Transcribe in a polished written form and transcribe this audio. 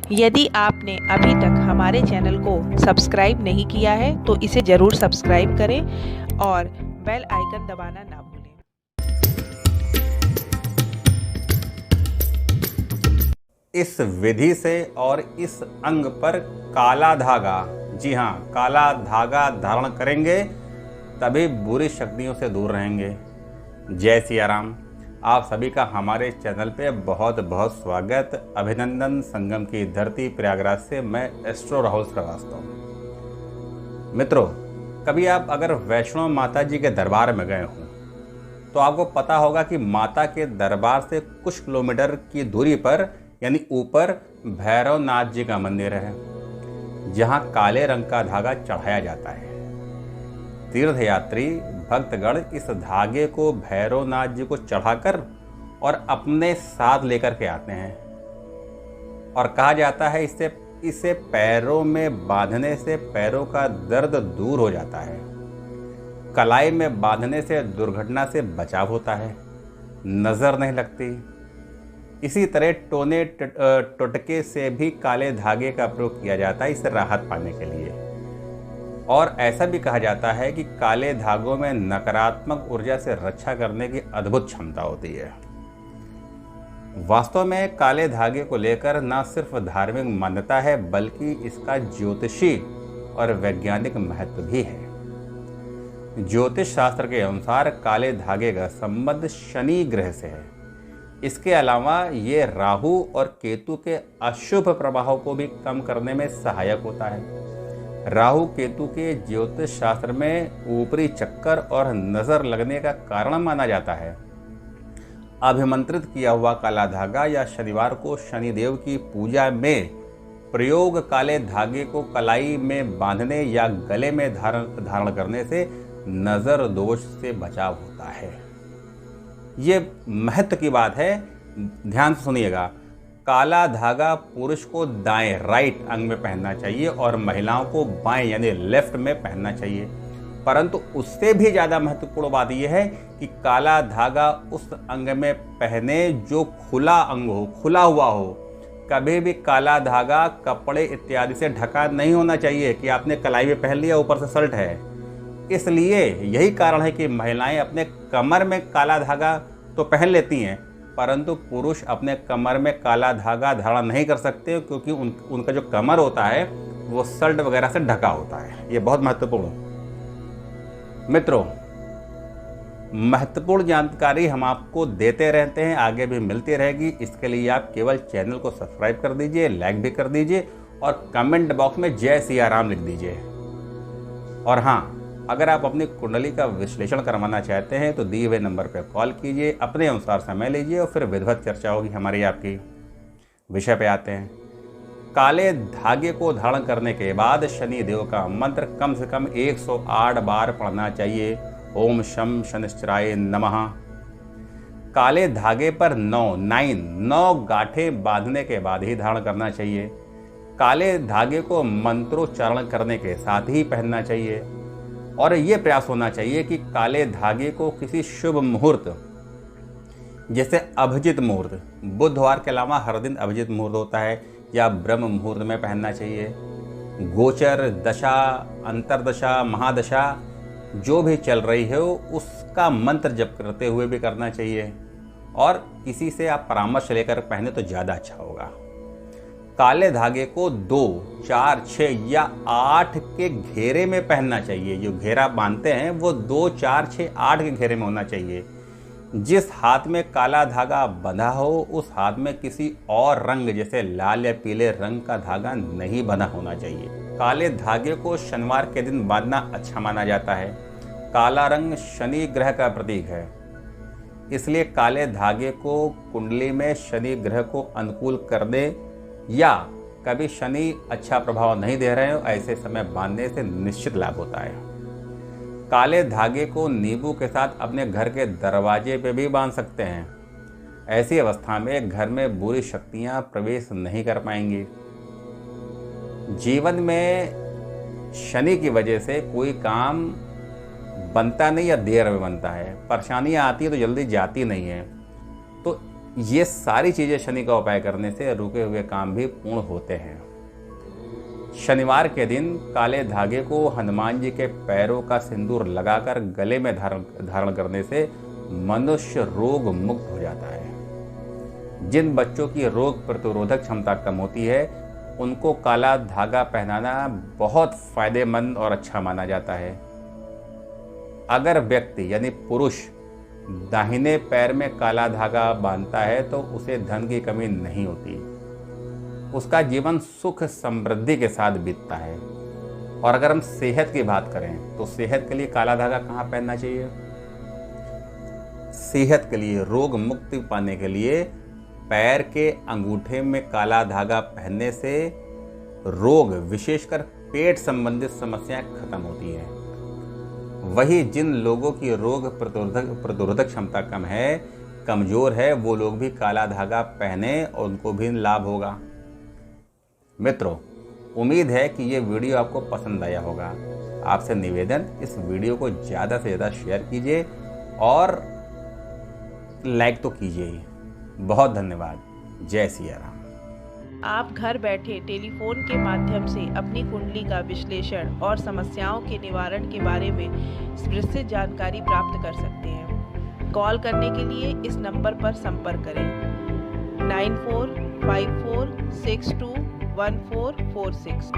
यदि आपने अभी तक हमारे चैनल को सब्सक्राइब नहीं किया है तो इसे ज़रूर सब्सक्राइब करें और बेल आइकन दबाना ना भूलें। इस विधि से और इस अंग पर काला धागा, जी हाँ, काला धागा धारण करेंगे तभी बुरी शक्तियों से दूर रहेंगे। जय सिया राम। आप सभी का हमारे चैनल पे बहुत बहुत स्वागत। अभिनंदन। संगम की धरती प्रयागराज से मैं एस्ट्रो राहुल श्रीवास्तव। मित्रों, कभी आप अगर वैष्णो माता जी के दरबार में गए हों तो आपको पता होगा कि माता के दरबार से कुछ किलोमीटर की दूरी पर यानी ऊपर भैरवनाथ जी का मंदिर है, जहां काले रंग का धागा चढ़ाया जाता है। तीर्थयात्री भक्तगण इस धागे को भैरवनाथ जी को चढ़ाकर और अपने साथ लेकर के आते हैं और कहा जाता है इसे पैरों में बांधने से पैरों का दर्द दूर हो जाता है। कलाई में बांधने से दुर्घटना से बचाव होता है, नजर नहीं लगती। इसी तरह टोने टोटके से भी काले धागे का प्रयोग किया जाता है इसे राहत पाने के लिए। और ऐसा भी कहा जाता है कि काले धागों में नकारात्मक ऊर्जा से रक्षा करने की अद्भुत क्षमता होती है। वास्तव में काले धागे को लेकर न सिर्फ धार्मिक मान्यता है बल्कि इसका ज्योतिषी और वैज्ञानिक महत्व भी है। ज्योतिष शास्त्र के अनुसार काले धागे का संबंध शनि ग्रह से है। इसके अलावा ये राहु और केतु के अशुभ प्रभाव को भी कम करने में सहायक होता है। राहु केतु के ज्योतिष शास्त्र में ऊपरी चक्कर और नजर लगने का कारण माना जाता है। अभिमंत्रित किया हुआ काला धागा या शनिवार को शनिदेव की पूजा में प्रयोग काले धागे को कलाई में बांधने या गले में धारण करने से नजर दोष से बचाव होता है। ये महत्व की बात है, ध्यान से सुनिएगा। काला धागा पुरुष को दाएं राइट अंग में पहनना चाहिए और महिलाओं को बाएं यानी लेफ्ट में पहनना चाहिए। परंतु उससे भी ज़्यादा महत्वपूर्ण बात यह है कि काला धागा उस अंग में पहने जो खुला अंग हो, खुला हुआ हो। कभी भी काला धागा कपड़े इत्यादि से ढका नहीं होना चाहिए कि आपने कलाई में पहन लिया ऊपर से शर्ट है। इसलिए यही कारण है कि महिलाएं अपने कमर में काला धागा तो पहन लेती हैं, परंतु पुरुष अपने कमर में काला धागा धारण नहीं कर सकते क्योंकि उनका जो कमर होता है वो शर्ट वगैरह से ढका होता है। ये बहुत महत्वपूर्ण। मित्रों, महत्वपूर्ण जानकारी हम आपको देते रहते हैं, आगे भी मिलती रहेगी। इसके लिए आप केवल चैनल को सब्सक्राइब कर दीजिए, लाइक भी कर दीजिए और कमेंट बॉक्स में जय सिया राम लिख दीजिए। और हाँ, अगर आप अपनी कुंडली का विश्लेषण करवाना चाहते हैं तो दिए हुए नंबर पर कॉल कीजिए, अपने अनुसार समय लीजिए और फिर विधिवत चर्चा होगी हमारी आपकी। विषय पे आते हैं। काले धागे को धारण करने के बाद शनि देव का मंत्र कम से कम 108 बार पढ़ना चाहिए। ओम शम शनिश्चराय नमः। काले धागे पर 9 गांठें बांधने के बाद ही धारण करना चाहिए। काले धागे को मंत्रोच्चारण करने के साथ ही पहनना चाहिए और ये प्रयास होना चाहिए कि काले धागे को किसी शुभ मुहूर्त जैसे अभिजित मुहूर्त, बुधवार के अलावा हर दिन अभिजित मुहूर्त होता है, या ब्रह्म मुहूर्त में पहनना चाहिए। गोचर, दशा, अंतरदशा, महादशा जो भी चल रही है उसका मंत्र जप करते हुए भी करना चाहिए और किसी से आप परामर्श लेकर पहने तो ज़्यादा अच्छा होगा। काले धागे को 2, 4, 6 या 8 के घेरे में पहनना चाहिए। जो घेरा बांधते हैं वो 2, 4, 6, 8 के घेरे में होना चाहिए। जिस हाथ में काला धागा बंधा हो उस हाथ में किसी और रंग जैसे लाल या पीले रंग का धागा नहीं बंधा होना चाहिए। काले धागे को शनिवार के दिन बांधना अच्छा माना जाता है। काला रंग शनि ग्रह का प्रतीक है, इसलिए काले धागे को कुंडली में शनि ग्रह को अनुकूल कर दे या कभी शनि अच्छा प्रभाव नहीं दे रहे हो ऐसे समय बांधने से निश्चित लाभ होता है। काले धागे को नींबू के साथ अपने घर के दरवाजे पे भी बांध सकते हैं। ऐसी अवस्था में घर में बुरी शक्तियां प्रवेश नहीं कर पाएंगी। जीवन में शनि की वजह से कोई काम बनता नहीं या देर में बनता है, परेशानियां आती है तो जल्दी जाती नहीं है। तो ये सारी चीज़ें शनि का उपाय करने से रुके हुए काम भी पूर्ण होते हैं। शनिवार के दिन काले धागे को हनुमान जी के पैरों का सिंदूर लगाकर गले में धारण करने से मनुष्य रोग मुक्त हो जाता है। जिन बच्चों की रोग प्रतिरोधक क्षमता कम होती है उनको काला धागा पहनाना बहुत फायदेमंद और अच्छा माना जाता है। अगर व्यक्ति यानी पुरुष दाहिने पैर में काला धागा बांधता है तो उसे धन की कमी नहीं होती, उसका जीवन सुख समृद्धि के साथ बीतता है। और अगर हम सेहत की बात करें तो सेहत के लिए काला धागा कहाँ पहनना चाहिए? सेहत के लिए, रोग मुक्ति पाने के लिए पैर के अंगूठे में काला धागा पहनने से रोग, विशेषकर पेट संबंधित समस्याएं खत्म होती हैं। वही जिन लोगों की रोग प्रतिरोधक क्षमता कम है, कमजोर है, वो लोग भी काला धागा पहने और उनको भी लाभ होगा। मित्रों, उम्मीद है कि ये वीडियो आपको पसंद आया होगा। आपसे निवेदन, इस वीडियो को ज़्यादा से ज़्यादा शेयर कीजिए और लाइक तो कीजिए ही। बहुत धन्यवाद। जय सिया राम। आप घर बैठे टेलीफोन के माध्यम से अपनी कुंडली का विश्लेषण और समस्याओं के निवारण के बारे में विस्तृत जानकारी प्राप्त कर सकते हैं। कॉल करने के लिए इस नंबर पर संपर्क करें 9454621446।